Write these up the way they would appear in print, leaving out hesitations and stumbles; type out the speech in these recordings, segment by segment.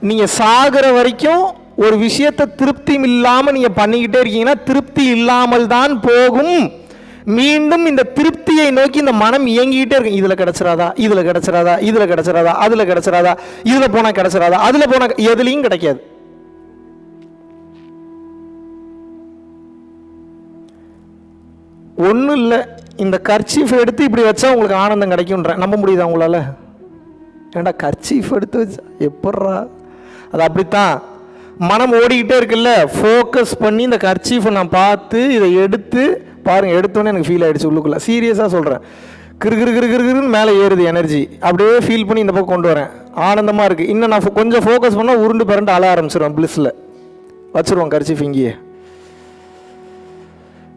நீங்கள் சாகிற வரைக்கும் ஒரு விஷயத்தை திருப்தி இல்லாமல் நீங்கள் பண்ணிக்கிட்டே இருக்கீங்கன்னா திருப்தி இல்லாமல் தான் போகும். மீண்டும் இந்த திருப்தியை நோக்கி இந்த மனம் இயங்கிக்கிட்டே இருக்கு. இதில் கிடச்சிராதா, இதில் கிடச்சிராதா, இதில் கிடச்சிராதா, அதில் கிடச்சிராதா, இதில் போனால் கிடச்சிராதா, அதில் போனால் எதுலையும் கிடைக்காது. ஒன்றும் இல்லை, இந்த கர்ச்சீஃப் எடுத்து இப்படி வச்சா உங்களுக்கு ஆனந்தம் கிடைக்கும்ன்ற நம்ப முடியுதா உங்களால்? ஏண்டா கர்ச்சீஃப் எடுத்து வச்சா எப்பட்றா? அது அப்படித்தான் மனம் ஓடிக்கிட்டே இருக்குல்ல. ஃபோக்கஸ் பண்ணி இந்த கர்ச்சீஃபை நான் பார்த்து இதை எடுத்து பாருங்கள், எடுத்தோன்னே எனக்கு ஃபீல் ஆகிடுச்சு உள்ளுக்குள்ளே. சீரியஸாக சொல்கிறேன். கிருகிருன்னு மேலே ஏறுது எனர்ஜி. அப்படியே ஃபீல் பண்ணி இந்த பக்கம் கொண்டு வரேன். ஆனந்தமாக இருக்குது. இன்னும் நான் கொஞ்சம் ஃபோக்கஸ் பண்ணால் உருண்டு பிறண்டு அழ ஆரம்பிச்சிடுவேன். ப்ளிஸில் வச்சுருவோம் கர்ச்சீஃப் இங்கேயே.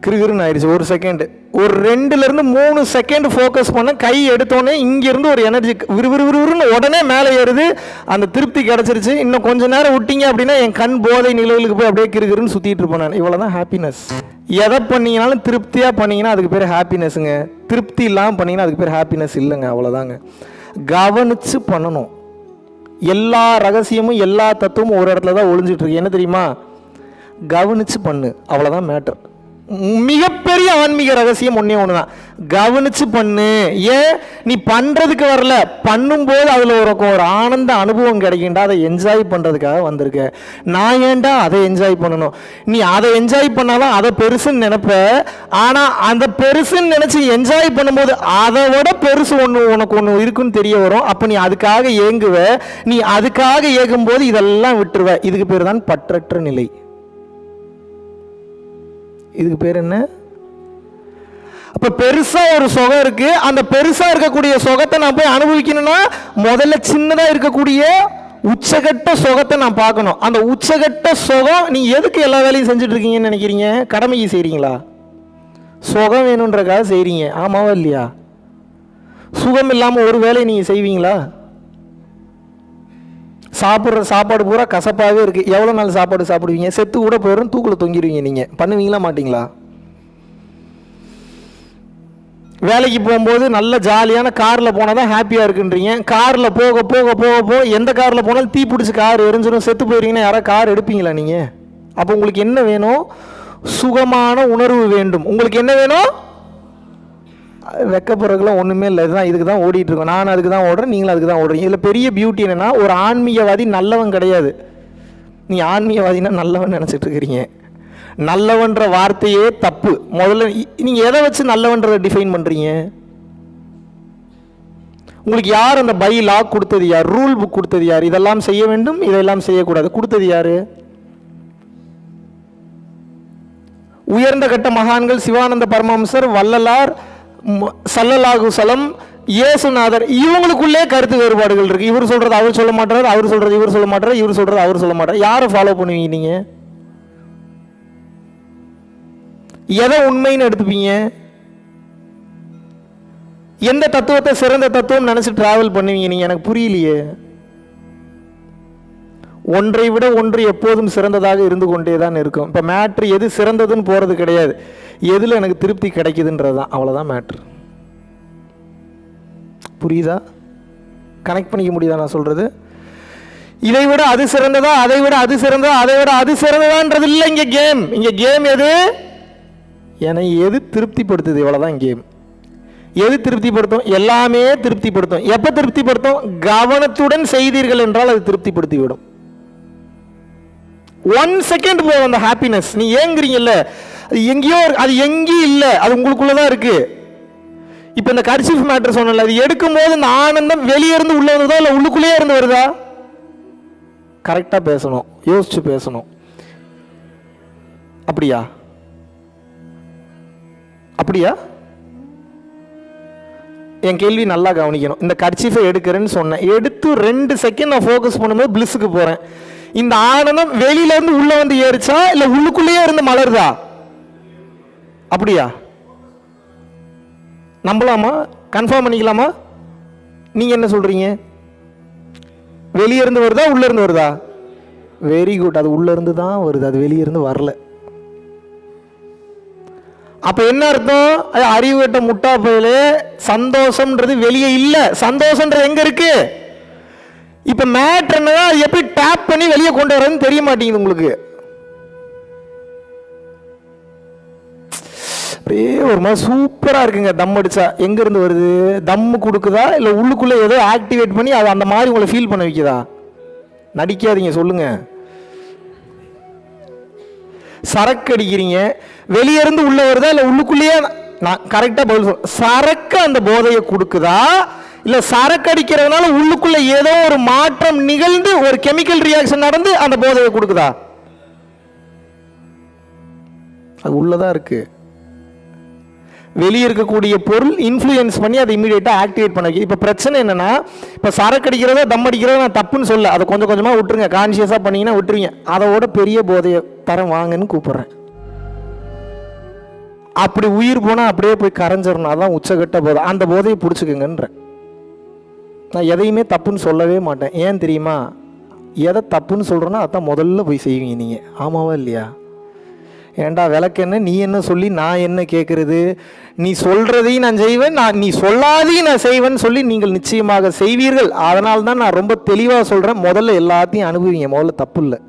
கிருகிருன்னு ஆயிடுச்சு. ஒரு செகண்டு, ஒரு 2-3 செகண்ட் ஃபோக்கஸ் பண்ண கை எடுத்தோடனே இங்கேருந்து ஒரு எனர்ஜி விறுவிறுன்னு உடனே மேலே ஏறுது. அந்த திருப்தி கிடச்சிருச்சு. இன்னும் கொஞ்சம் நேரம் விட்டீங்க அப்படின்னா என் கண் போதை நிலைகளுக்கு போய் அப்படியே கிருகிருன்னு சுற்றிட்டு இருப்பேன் நான். இவ்வளோ தான் ஹாப்பினஸ். எதை பண்ணிங்கனாலும் திருப்தியாக பண்ணிங்கன்னா அதுக்கு பேர் ஹாப்பினஸ்ஸுங்க. திருப்தி இல்லாமல் பண்ணிங்கன்னா அதுக்கு பேர் ஹாப்பினஸ் இல்லைங்க. அவ்வளோதாங்க. கவனித்து பண்ணணும். எல்லா ரகசியமும் எல்லா தத்துவமும் ஒரு இடத்துல தான் ஒளிஞ்சிட்ருக்கு. என்ன தெரியுமா? கவனித்து பண்ணு, அவ்வளோதான் மேட்டர். மிகப்பெரிய ஆன்மீக ரகசியம் ஒன்றே ஒன்று தான், கவனிச்சு பண்ணு. ஏன் நீ பண்ணுறதுக்கு வரல, பண்ணும்போது அதில் ஒரு ஆனந்த அனுபவம் கிடைக்குண்டா, அதை என்ஜாய் பண்ணுறதுக்காக வந்திருக்க. நான் ஏன்டா அதை என்ஜாய் பண்ணணும்? நீ அதை என்ஜாய் பண்ணாதான் அதை பெருசுன்னு நினைப்ப. ஆனால் அந்த பெருசுன்னு நினச்சி என்ஜாய் பண்ணும்போது அதை விட பெருசு உனக்கு ஒன்று இருக்குன்னு தெரிய வரும். அப்போ நீ அதுக்காக ஏங்குவ. நீ அதுக்காக ஏங்கும்போது இதெல்லாம் விட்டுருவ. இதுக்கு பேர் தான் பற்றற்ற நிலை. இதுக்கு பேர் என்ன? அப்ப பெருசா ஒரு சுகம் இருக்கு. அந்த பெருசா இருக்கக்கூடிய சுகத்தை நான் போய் அனுபவிக்கணும்னா முதல்ல சின்னதா இருக்கக்கூடிய உச்சகட்ட சுகத்தை நான் பார்க்கணும். அந்த உச்சகட்ட சுகம், நீ எதுக்கு எல்லா வேலையும் செஞ்சுட்டு இருக்கீங்கன்னு நினைக்கிறீங்க? கடமைக்கு செய்றீங்களா? சுகம் வேணுன்றக்காக செய்றீங்க. ஆமாவா இல்லையா? சுகம் இல்லாம ஒரு வேலையை நீங்க செய்வீங்களா? சாப்பிட்ற சாப்பாடு பூரா கசப்பாகவே இருக்குது. எவ்வளோ நாள் சாப்பாடு சாப்பிடுவீங்க? செத்து கூட போயிடும், தூக்கில் தொங்கிடுவீங்க. நீங்கள் பண்ணுவீங்களா மாட்டிங்களா? வேலைக்கு போகும்போது நல்ல ஜாலியான காரில் போனால் தான் ஹாப்பியாக இருக்குன்றீங்க. காரில் போக போக போக போக எந்த காரில் போனாலும் தீ பிடிச்சி கார் எரிஞ்சிடும், செத்து போயிருங்கன்னா யாராவது கார் எடுப்பீங்களா நீங்கள்? அப்போ உங்களுக்கு என்ன வேணும்? சுகமான உணர்வு வேண்டும். உங்களுக்கு என்ன வேணும்? வெக்கப்படுறதுக்குலாம் ஒன்றுமே இல்லை. இதுதான், இதுக்கு தான் ஓடிட்டு இருக்கோம். நான் அதுக்கு தான் ஓடுறேன், நீங்களும் அதுக்கு தான் ஓடுறீங்க. இதில் பெரிய பியூட்டி என்னென்னா, ஒரு ஆன்மீகவாதி நல்லவன் கிடையாது. நீ ஆன்மீகவாதினா நல்லவன் நினச்சிட்டு இருக்கிறீங்க. நல்லவன்ற வார்த்தையே தப்பு. முதல்ல நீங்கள் எதை வச்சு நல்லவன்றதை டிஃபைன் பண்ணுறீங்க? உங்களுக்கு யார் அந்த பை லா கொடுத்தது யார்? ரூல் புக் கொடுத்தது யார்? இதெல்லாம் செய்ய வேண்டும், இதெல்லாம் செய்யக்கூடாது கொடுத்தது யார்? உயர்ந்த கட்ட மகான்கள் சிவானந்த பரமஹம்சர், வள்ளலார், சல்லல்லாஹு சலம், இயேசுநாதர். இவங்களுக்குள்ளே கருத்து வேறுபாடுகள் இருக்கு. இவர் சொல்றது அவர் சொல்ல மாட்டார், அவர் சொல்றது இவர் சொல்ல மாட்டார், இவர் சொல்றது அவர் சொல்ல மாட்டார். யாரை ஃபாலோ பண்ணுவீங்க நீங்க? எதை உண்மைன்னு எடுத்துப்பீங்க? எந்த தத்துவத்தை சிறந்த தத்துவம் நினைச்சு டிராவல் பண்ணுவீங்க நீங்க? எனக்கு புரியலையே. ஒன்றை விட ஒன்று எப்போதும் சிறந்ததாக இருந்து கொண்டே தான் இருக்கும். இப்போ மேட்ரு எது சிறந்ததுன்னு போகிறது கிடையாது, எதில் எனக்கு திருப்தி கிடைக்குதுன்றது தான். அவ்வளோதான் மேட்ரு. புரியுதா? கனெக்ட் பண்ணிக்க முடியுதா நான் சொல்கிறது? இதை விட அது சிறந்ததா, அதை விட அது சிறந்ததா, அதை விட அது சிறந்ததான்றது இல்லை இங்கே கேம். இங்கே கேம் எது? என்னை எது திருப்திப்படுத்துது? இவ்வளோதான் கேம். எது திருப்திப்படுத்தும்? எல்லாமே திருப்திப்படுத்தும். எப்போ திருப்திப்படுத்தும்? கவனத்துடன் செய்தீர்கள் என்றால் அது திருப்திப்படுத்திவிடும். 1 செகண்ட் போகும் அந்த ஹாப்பினஸ். நீ ஏங்குறீங்கல்ல, அது எங்கேயோ, அது எங்கேயும் இல்லை, அது உங்களுக்குள்ளதான் இருக்கு. இப்போ இந்த கர்ச்சீஃப் மேட்டர் சொன்னல, அது எடுக்கும் போது இந்த ஆனந்தம் வெளியே இருந்து உள்ள வருதா இல்லை உள்ளுக்குள்ளேயே இருந்து வருதா? கரெக்டாக பேசணும், யோசிச்சு பேசணும். அப்படியா? அப்படியா? என் கேள்வி நல்லா கவனிக்கணும். இந்த கர்ச்சீஃபை எடுக்கிறேன்னு சொன்னேன், எடுத்து 2 செகண்ட் நான் ஃபோக்கஸ் பண்ணும்போது பிளிஸுக்கு போகிறேன். இந்த ஆனந்தம் வெளியில இருந்து உள்ள வந்து ஏறிச்சா இல்லை உள்ளுக்குள்ளேயே இருந்து மலருதா? அப்படியா? நம்பலாமா? கன்ஃபார்ம் பண்ணிக்கலாமா? நீங்க என்ன சொல்றீங்க? வெளியே இருந்து வருதா உள்ள இருந்து வருதா? Very good. அது உள்ள இருந்து தான் வருது, அது வெளியே இருந்து வரல. அப்ப என்ன அர்த்தம்? அறிவு கட்ட முட்டா பயலே, சந்தோஷம்ன்றது வெளியே இல்ல, சந்தோஷம்ன்றது எங்க இருக்கு? இப்ப மேட்ரு என்னன்னா, எப்படி டேப் வெளியே கொண்டு வரதுன்னு தெரிய மாட்டேங்குது உங்களுக்கு. அப்படியே ஒரு மாதிரி சூப்பராக இருக்குங்க. தம் அடிச்சா எங்கேருந்து வருது? தம்மு கொடுக்குதா இல்லை உள்ளுக்குள்ளே ஏதோ ஆக்டிவேட் பண்ணி அது அந்த மாதிரி உங்களை ஃபீல் பண்ண வைக்குதா? நடிக்காதீங்க, சொல்லுங்க. சரக்கு அடிக்கிறீங்க, வெளியே இருந்து உள்ள வருதா இல்லை உள்ளுக்குள்ளேயே? நான் கரெக்டாக பதில் சொல்ல. சரக்கு அந்த போதையை கொடுக்குதா இல்லை சரக்கு அடிக்கிறதுனால உள்ளுக்குள்ள ஏதோ ஒரு மாற்றம் நிகழ்ந்து ஒரு கெமிக்கல் ரியாக்ஷன் நடந்து அந்த போதையை கொடுக்குதா? அது உள்ளதான் இருக்கு. வெளியே இருக்கக்கூடிய பொருள் இன்ஃப்ளூயன்ஸ் பண்ணி அதை இமீடியட்டா ஆக்டிவேட் பண்ண. இப்போ பிரச்சனை என்னன்னா, இப்போ சரக்கு அடிக்கிறதா தம் அடிக்கிறதா நான் தப்புன்னு சொல்ல, அதை கொஞ்சம் கொஞ்சமாக விட்டுருங்க. கான்சியஸாக பண்ணீங்கன்னா விட்டுருவீங்க. அதோட பெரிய போதையை தரம் வாங்கன்னு கூப்பிட்றேன். அப்படி உயிர் போனால் அப்படியே போய் கரைஞ்சிடணும். அதான் உச்சகட்ட போதை. அந்த போதையை பிடிச்சிக்குங்கன்ற. நான் எதையுமே தப்புன்னு சொல்லவே மாட்டேன். ஏன் தெரியுமா? எதை தப்புன்னு சொல்கிறேன்னா அதான் முதல்ல போய் செய்வீங்க நீங்கள். ஆமாவா இல்லையா? ஏண்டா விளக்கென்ன நீ என்ன சொல்லி நான் என்ன கேட்குறது? நீ சொல்கிறதையும் நான் செய்வேன், நீ சொல்லாதையும் நான் செய்வேன்னு சொல்லி நீங்கள் நிச்சயமாக செய்வீர்கள். அதனால தான் நான் ரொம்ப தெளிவாக சொல்கிறேன். முதல்ல எல்லாத்தையும் அனுபவிங்க. முதல்ல தப்பு இல்லை.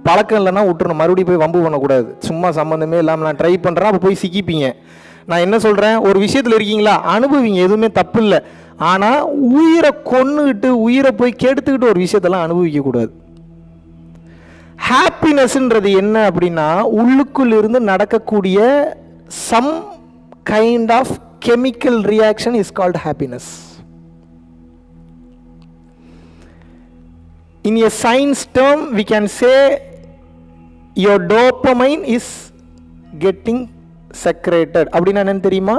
பழக்கம் இல்லைன்னா விட்டுறணும். மறுபடியும் போய் வம்பு பண்ணக்கூடாது. சும்மா சம்மந்தமே இல்லாமல் நான் ட்ரை பண்ணுறேன், அப்போ போய் சிக்கிப்பீங்க. நான் என்ன சொல்கிறேன், ஒரு விஷயத்தில் இருக்கீங்களா, அனுபவிங்க. எதுவுமே தப்பு இல்லை. ஆனால் உயிரை கொன்னுக்கிட்டு உயிரை போய் கெடுத்துக்கிட்டு ஒரு விஷயத்தெல்லாம் அனுபவிக்கக்கூடாது. ஹாப்பினஸ்ன்றது என்ன அப்படின்னா, உள்ளுக்குள் இருந்து நடக்கக்கூடிய some kind of chemical reaction is called happiness. In a science term, we can say your dopamine is getting secreted. அப்படின்னா என்னன்னு தெரியுமா?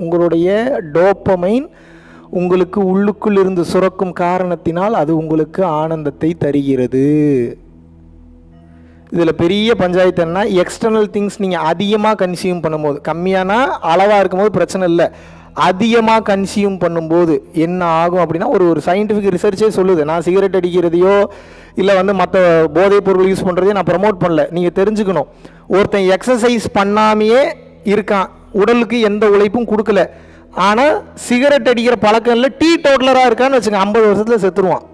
உங்களுடைய டோப்பமைன் உங்களுக்கு உள்ளுக்குள் இருந்து சுரக்கும் காரணத்தினால் அது உங்களுக்கு ஆனந்தத்தை தருகிறது. இதில் பெரிய பஞ்சாயத்து என்ன, எக்ஸ்டர்னல் திங்ஸ் நீங்கள் அதிகமாக கன்சியூம் பண்ணும்போது, கம்மியான அளவாக இருக்கும்போது பிரச்சனை இல்லை. அதிகமாக கன்சியூம் பண்ணும்போது என்ன ஆகும் அப்படின்னா, ஒரு சயின்டிஃபிக் ரிசர்ச்சே சொல்லுது. நான் சிகரெட் அடிக்கிறதையோ இல்லை மற்ற போதைப் பொருள் யூஸ் பண்ணுறதையோ நான் ப்ரமோட் பண்ணல. நீங்கள் தெரிஞ்சுக்கணும், ஒருத்தன் எக்ஸசைஸ் பண்ணாமையே இருக்கான், உடலுக்கு எந்த உழைப்பும் கொடுக்கல, ஆனால் சிகரெட் அடிக்கிற பழக்கம் இல்லை, டீ டோட்டலராக இருக்கான்னு வச்சுங்க, 50 வருஷத்தில் செத்துருவான்.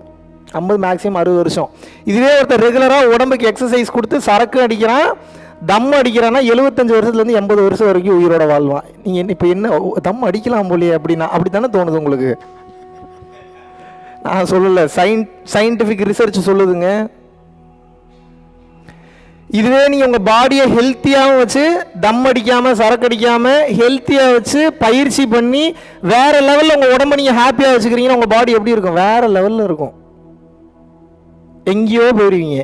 50 மேக்ஸிமம் 60 வருஷம். இதுவே ஒருத்தர் ரெகுலராக உடம்புக்கு எக்ஸசைஸ் கொடுத்து சரக்கு அடிக்கிறான், தம் அடிக்கிறான்னா 75 வருஷத்துலேருந்து 80 வருஷம் வரைக்கும் உயிரோட வாழ்வான். நீங்கள் இப்போ என்ன தம் அடிக்கலாம் போலியே அப்படின்னா அப்படி தானே தோணுது உங்களுக்கு? நான் சொல்லலை, சயின்டிஃபிக் ரிசர்ச் சொல்லுதுங்க. இதுவே நீங்கள் உங்கள் பாடியை ஹெல்த்தியாகவும் வச்சு, தம் அடிக்காமல் சரக்கு அடிக்காமல் ஹெல்த்தியாக வச்சு பயிற்சி பண்ணி வேறு லெவலில் உங்கள் உடம்பை நீங்கள் ஹாப்பியாக வச்சுக்கிறீங்கன்னா உங்கள் பாடி எப்படி இருக்கும்? வேறு லெவலில் இருக்கும். எங்கேயோ போயிடுவீங்க.